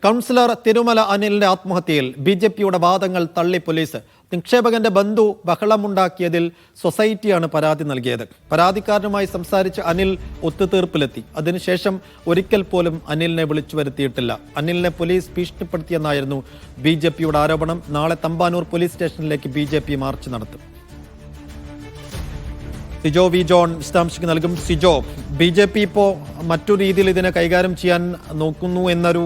Councillor Thirumala അനിലിന്റെ ആത്മഹത്യയിൽ ബി.ജെ.പിയുടെ വാദങ്ങൾ തള്ളി police. നിക്ഷേപകന്റെ ബന്ധു ബഹളമുണ്ടാക്കിയതിൽ സൊസൈറ്റിയാണ് പരാതി നൽകിയത്. പരാതിക്കാരനുമായി സംസാരിച്ച് അനിൽ ഒത്തുതീർപ്പിലെത്തി. അതിനുശേഷം ഒരിക്കൽ പോലും അനിലിനെ വിളിച്ചു വരുത്തിയിട്ടില്ല. അനിലിനെ പോലീസ് ഭീഷണിപ്പെടുത്തിയെന്നായിരുന്നു ബി.ജെ.പിയുടെ ആരോപണം. നാളെ തമ്പാനൂർ പോലീസ് സ്റ്റേഷനിലേക്ക് ബി.ജെ.പി മാർച്ച് നടത്തും. സിജോ വി ജോൺ വിശദാംശങ്ങൾ നൽകും. സിജോ, ബി.ജെ.പി ഇപ്പോൾ മറ്റു രീതിയിൽ ഇതിനെ കൈകാര്യം ചെയ്യാൻ നോക്കുന്നു എന്നൊരു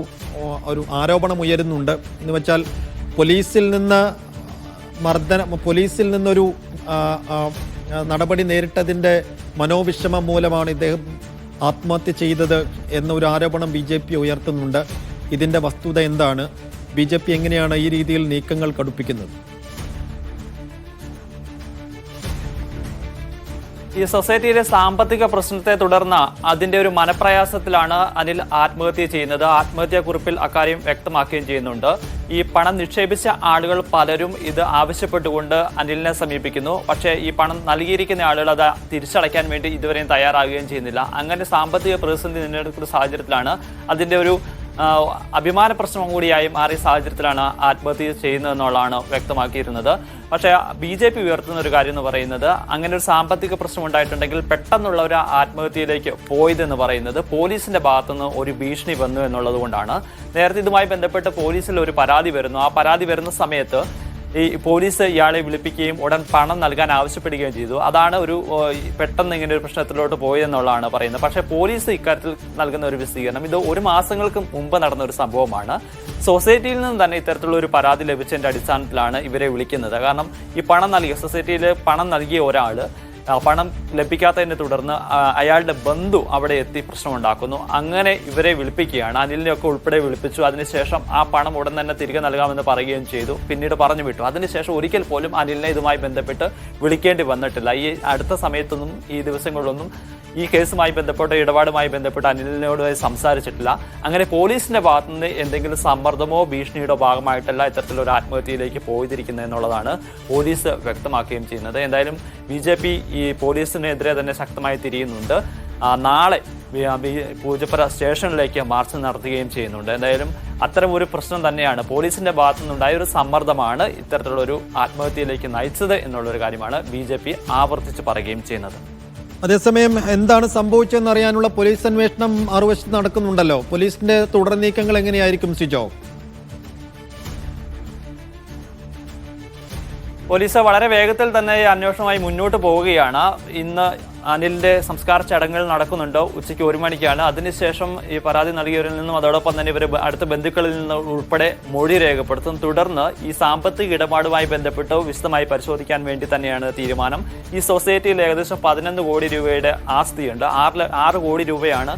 ആരോപണം ഉയരുന്നുണ്ട്. എന്ന് വെച്ചാൽ പോലീസിൽ നിന്നൊരു നടപടി നേരിട്ടതിൻ്റെ മനോവിഷമം മൂലമാണ് ഇദ്ദേഹം ആത്മഹത്യ ചെയ്തത് എന്നൊരു ആരോപണം ബി.ജെ.പി ഉയർത്തുന്നുണ്ട്. ഇതിൻ്റെ വസ്തുത എന്താണ്? ബി.ജെ.പി എങ്ങനെയാണ് ഈ രീതിയിൽ നീക്കങ്ങൾ കടുപ്പിക്കുന്നത്? ഈ സൊസൈറ്റിയിലെ സാമ്പത്തിക പ്രശ്നത്തെ തുടർന്ന് അതിന്റെ ഒരു മനപ്രയാസത്തിലാണ് അനിൽ ആത്മഹത്യ ചെയ്യുന്നത്. ആത്മഹത്യാക്കുറിപ്പിൽ അക്കാര്യം വ്യക്തമാക്കുകയും ചെയ്യുന്നുണ്ട്. ഈ പണം നിക്ഷേപിച്ച ആളുകൾ പലരും ഇത് ആവശ്യപ്പെട്ടുകൊണ്ട് അനിലിനെ സമീപിക്കുന്നു. പക്ഷേ ഈ പണം നൽകിയിരിക്കുന്ന ആളുകൾ അത് തിരിച്ചടയ്ക്കാൻ വേണ്ടി ഇതുവരെയും തയ്യാറാകുകയും ചെയ്യുന്നില്ല. അങ്ങനെ സാമ്പത്തിക പ്രതിസന്ധി നേരിടുന്ന സാഹചര്യത്തിലാണ് അതിന്റെ ഒരു അഭിമാന പ്രശ്നം കൂടിയായി മാറിയ സാഹചര്യത്തിലാണ് ആത്മഹത്യ ചെയ്യുന്നതെന്നുള്ളതാണ് വ്യക്തമാക്കിയിരുന്നത്. പക്ഷേ ബി.ജെ.പി ഉയർത്തുന്ന ഒരു കാര്യം എന്ന് പറയുന്നത് അങ്ങനെ ഒരു സാമ്പത്തിക പ്രശ്നം ഉണ്ടായിട്ടുണ്ടെങ്കിൽ പെട്ടെന്നുള്ള ഒരു ആത്മഹത്യയിലേക്ക് പോയതെന്ന് പറയുന്നത് പോലീസിന്റെ ഭാഗത്തുനിന്ന് ഒരു ഭീഷണി വന്നു എന്നുള്ളത് കൊണ്ടാണ്. നേരത്തെ ഇതുമായി ബന്ധപ്പെട്ട് പോലീസിൽ ഒരു പരാതി വരുന്നു. ആ പരാതി വരുന്ന സമയത്ത് ഈ പോലീസ് ഇയാളെ വിളിപ്പിക്കുകയും ഉടൻ പണം നൽകാൻ ആവശ്യപ്പെടുകയും ചെയ്തു. അതാണ് ഒരു പെട്ടെന്ന് ഇങ്ങനെ ഒരു പ്രശ്നത്തിലോട്ട് പോയെന്നുള്ളതാണ് പറയുന്നത്. പക്ഷേ പോലീസ് ഇക്കാര്യത്തിൽ നൽകുന്ന ഒരു വിശദീകരണം ഇത് ഒരു മാസങ്ങൾക്ക് മുമ്പ് നടന്ന ഒരു സംഭവമാണ്. സൊസൈറ്റിയിൽ നിന്ന് തന്നെ ഇത്തരത്തിലുള്ള ഒരു പരാതി ലഭിച്ചതിന്റെ അടിസ്ഥാനത്തിലാണ് ഇവരെ വിളിക്കുന്നത്. കാരണം ഈ പണം നൽകിയ സൊസൈറ്റിയിൽ പണം നൽകിയ ഒരാൾ പണം ലഭിക്കാത്തതിനെ തുടർന്ന് അയാളുടെ ബന്ധു അവിടെ എത്തി പ്രശ്നമുണ്ടാക്കുന്നു. അങ്ങനെ ഇവരെ വിളിപ്പിക്കുകയാണ്. അനിലിനെയൊക്കെ ഉൾപ്പെടെ വിളിപ്പിച്ചു. അതിനുശേഷം ആ പണം ഉടൻ തന്നെ തിരികെ നൽകാമെന്ന് പറയുകയും ചെയ്തു. പിന്നീട് പറഞ്ഞു വിട്ടു. അതിനുശേഷം ഒരിക്കൽ പോലും അനിലിനെ ഇതുമായി ബന്ധപ്പെട്ട് വിളിക്കേണ്ടി വന്നിട്ടില്ല. ഈ അടുത്ത സമയത്തൊന്നും ഈ ദിവസങ്ങളിലൊന്നും ഈ കേസുമായി ബന്ധപ്പെട്ട് ഇടപാടുമായി ബന്ധപ്പെട്ട് അനിലിനോട് സംസാരിച്ചിട്ടില്ല. അങ്ങനെ പോലീസിന്റെ ഭാഗത്തുനിന്ന് എന്തെങ്കിലും സമ്മർദ്ദമോ ഭീഷണിയുടെ ഭാഗമായിട്ടല്ല ഇത്തരത്തിലൊരു ആത്മഹത്യയിലേക്ക് പോയിരിക്കുന്നത് എന്നുള്ളതാണ് പോലീസ് വ്യക്തമാക്കുകയും ചെയ്യുന്നത്. എന്തായാലും ബി.ജെ.പി ഈ പോലീസിനെതിരെ തന്നെ ശക്തമായി തിരിയുന്നുണ്ട്. നാളെ പൂജപ്പുര സ്റ്റേഷനിലേക്ക് മാർച്ച് നടത്തുകയും ചെയ്യുന്നുണ്ട്. എന്തായാലും അത്തരം ഒരു പ്രശ്നം തന്നെയാണ്. പോലീസിന്റെ ഭാഗത്തുനിന്നുണ്ടായ ഒരു സമ്മർദ്ദമാണ് ഇത്തരത്തിലുള്ള ഒരു ആത്മഹത്യയിലേക്ക് നയിച്ചത് എന്നുള്ളൊരു കാര്യമാണ് ബി.ജെ.പി ആവർത്തിച്ച് പറയുകയും ചെയ്യുന്നത്. അതേസമയം എന്താണ് സംഭവിച്ചതെന്ന് അറിയാനുള്ള പോലീസ് അന്വേഷണം മറുവശത്ത് നടക്കുന്നുണ്ടല്ലോ. പോലീസിന്റെ തുടർ നീക്കങ്ങൾ എങ്ങനെയായിരിക്കും സിജോ? പോലീസ് വളരെ വേഗത്തിൽ തന്നെ അന്വേഷണവുമായി മുന്നോട്ട് പോവുകയാണ്. ഇന്ന് അനിലിന്റെ സംസ്കാര ചടങ്ങുകൾ നടക്കുന്നുണ്ട്. ഉച്ചയ്ക്ക് 1 മണിക്കാണ്. അതിനുശേഷം ഈ പരാതി നൽകിയവരിൽ നിന്നും അതോടൊപ്പം തന്നെ ഇവർ അടുത്ത ബന്ധുക്കളിൽ നിന്ന് ഉൾപ്പെടെ മൊഴി രേഖപ്പെടുത്തും. തുടർന്ന് ഈ സാമ്പത്തിക ഇടപാടുമായി ബന്ധപ്പെട്ട് വിശദമായി പരിശോധിക്കാൻ വേണ്ടി തന്നെയാണ് തീരുമാനം. ഈ സൊസൈറ്റിയിൽ ഏകദേശം 11 കോടി രൂപയുടെ ആസ്തിയുണ്ട്. 6 കോടി രൂപയാണ്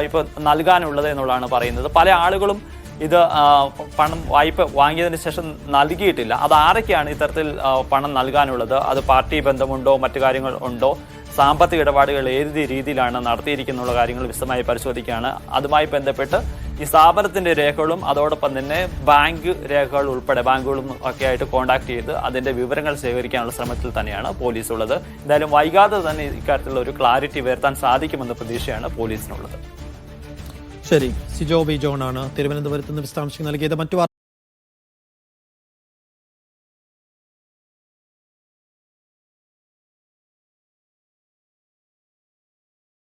ഇപ്പോൾ നൽകാനുള്ളത് എന്നുള്ളതാണ് പറയുന്നത്. പല ആളുകളും ഇത് പണം വായ്പ വാങ്ങിയതിന് ശേഷം നൽകിയിട്ടില്ല. അത് ആരൊക്കെയാണ് ഇത്തരത്തിൽ പണം നൽകാനുള്ളത്? അത് പാർട്ടി ബന്ധമുണ്ടോ, മറ്റു കാര്യങ്ങൾ ഉണ്ടോ, സാമ്പത്തിക ഇടപാടുകൾ ഏത് രീതിയിലാണ് നടത്തിയിരിക്കുന്നുള്ള കാര്യങ്ങൾ വിശദമായി പരിശോധിക്കുകയാണ്. അതുമായി ബന്ധപ്പെട്ട് ഈ സ്ഥാപനത്തിന്റെ രേഖകളും അതോടൊപ്പം തന്നെ ബാങ്ക് രേഖകൾ ഉൾപ്പെടെ ബാങ്കുകളും ഒക്കെ ആയിട്ട് കോൺടാക്ട് ചെയ്ത് അതിന്റെ വിവരങ്ങൾ ശേഖരിക്കാനുള്ള ശ്രമത്തിൽ തന്നെയാണ് പോലീസ് ഉള്ളത്. എന്തായാലും വൈകാതെ തന്നെ ഇക്കാര്യത്തിലുള്ള ഒരു ക്ലാരിറ്റി വരുത്താൻ സാധിക്കുമെന്ന പ്രതീക്ഷയാണ് പോലീസിനുള്ളത്. ശരി, സിജോ വി ജോൺ ആണ് തിരുവനന്തപുരത്ത് നിന്ന് വിശദാംശങ്ങൾ നൽകിയത്. മറ്റു